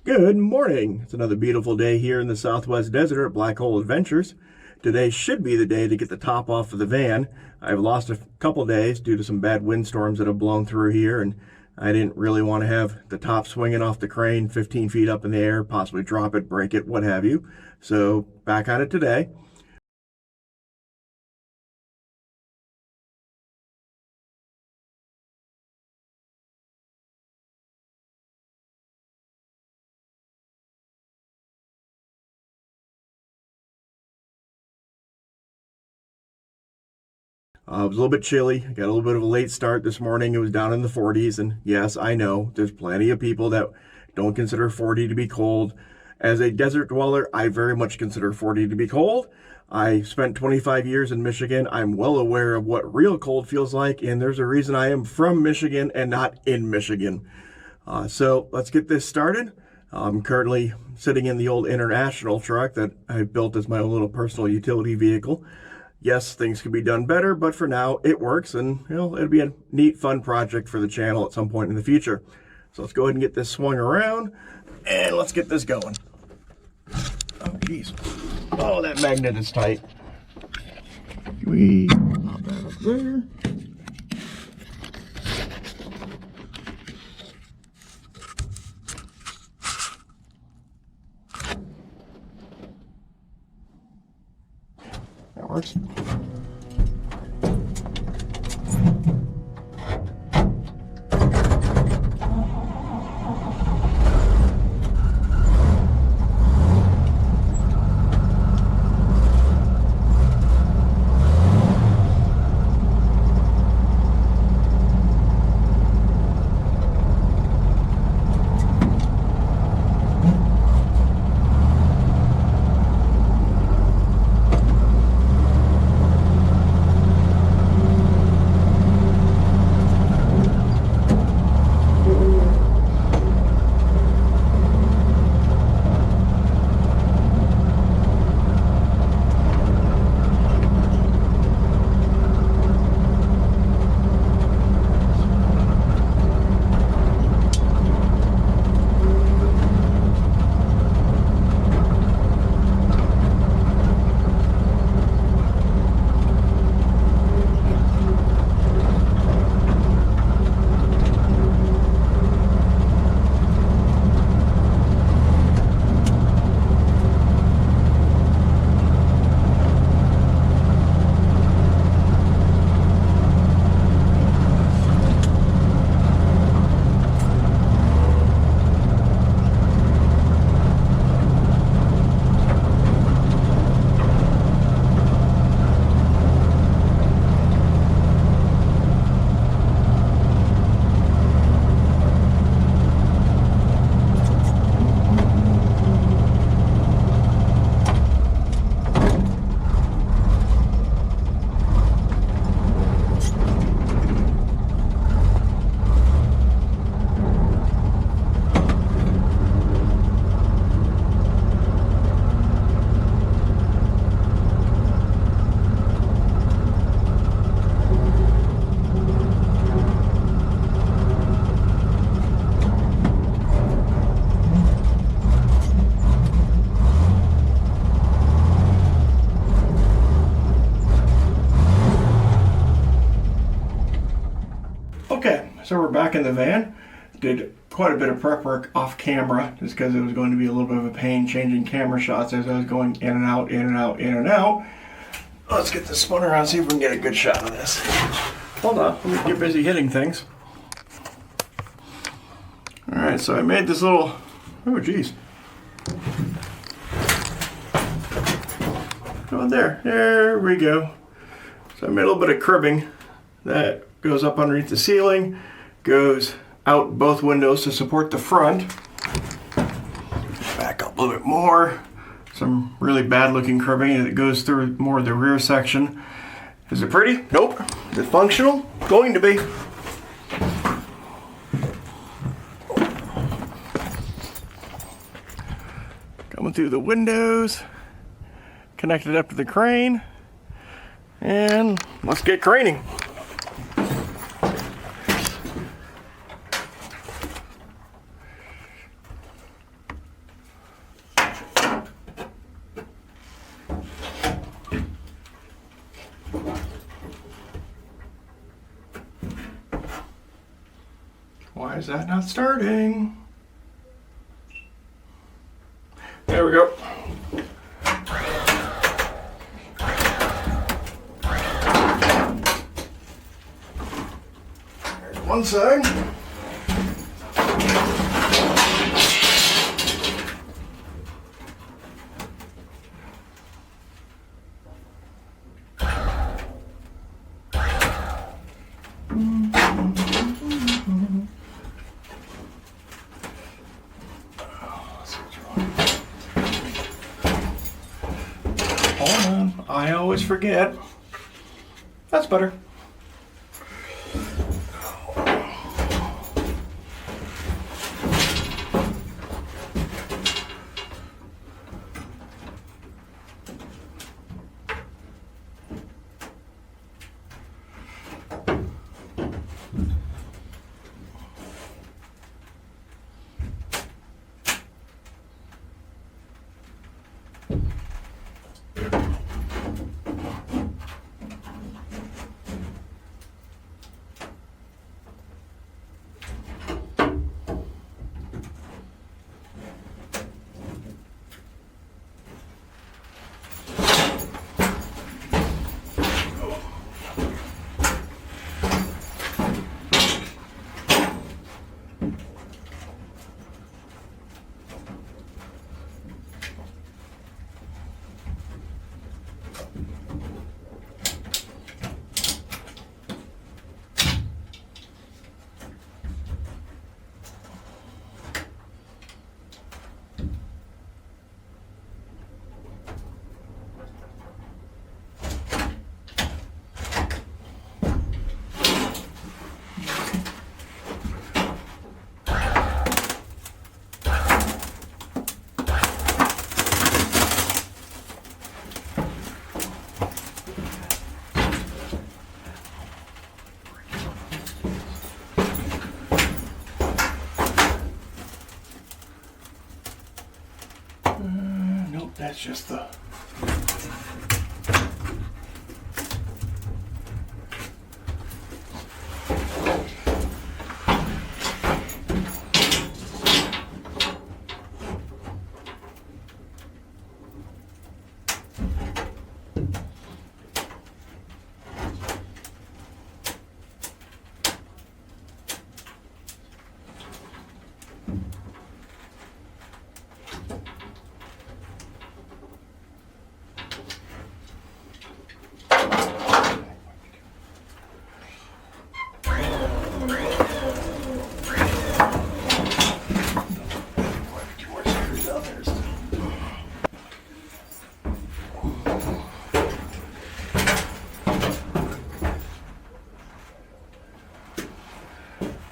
Good morning. It's another beautiful day here in the Southwest Desert at Black Hole Adventures. Today should be the day to get the top off of the van. I've lost a couple days due to some bad windstorms that have blown through here, and I didn't really want to have the top swinging off the crane 15 feet up in the air, possibly drop it, break it, what have you. So back on it today. It was a little bit chilly. I got a little bit of a late start this morning. It was down in the 40s. And yes, I know there's plenty of people that don't consider 40 to be cold. As a desert dweller, I very much consider 40 to be cold. I spent 25 years in Michigan. I'm well aware of what real cold feels like. And there's a reason I am from Michigan and not in Michigan. So let's get this started. I'm currently sitting in the old International truck that I built as my own little personal utility vehicle. Yes, things could be done better, but for now it works, and it'll be a neat, fun project for the channel at some point in the future. So let's go ahead and get this swung around, and let's get this going. Oh, geez. Oh, that magnet is tight. We pop that up there. That works. Okay, so we're back in the van. Did quite a bit of prep work off camera just because it was going to be a little bit of a pain changing camera shots as I was going in and out, in and out, in and out. Let's get this spun around, see if we can get a good shot of this. Hold on, let me get busy hitting things. Alright, so I made this little, oh geez. Oh, there we go. So I made a little bit of cribbing that goes up underneath the ceiling, goes out both windows to support the front. Back up a little bit more. Some really bad looking cribbing that goes through more of the rear section. Is it pretty? Nope. Is it functional? Going to be. Coming through the windows, connected up to the crane, and let's get craning. Why is that not starting? There we go. There's one side. Hold on, I always forget. That's better. Nope, that's just the...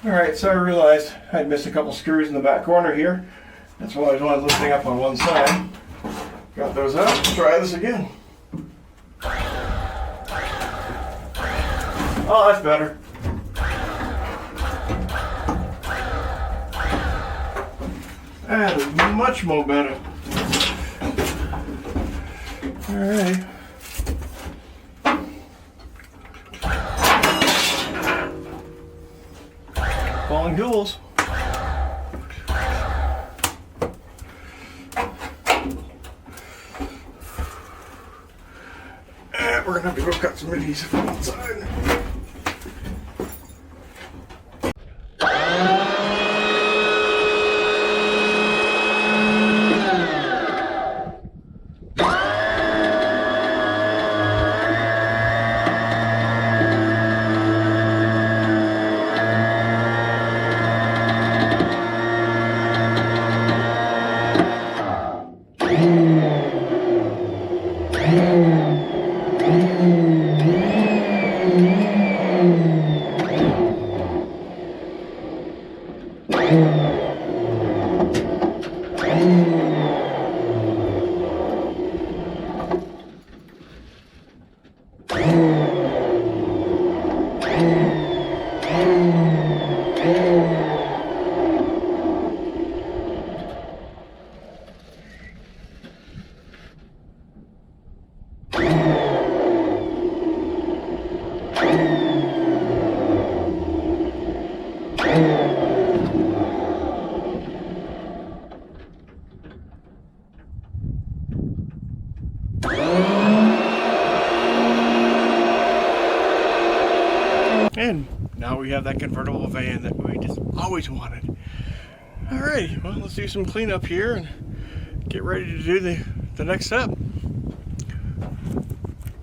Alright, so I realized I'd missed a couple screws in the back corner here. That's why I was only lifting up on one side. Got those out. Let's try this again. Oh, that's better. That is much more better. Alright. Falling tools. And we're gonna have to go cut some adhesive on one side. now we have that convertible van that we just always wanted. Alright, well, let's do some cleanup here and get ready to do the next step.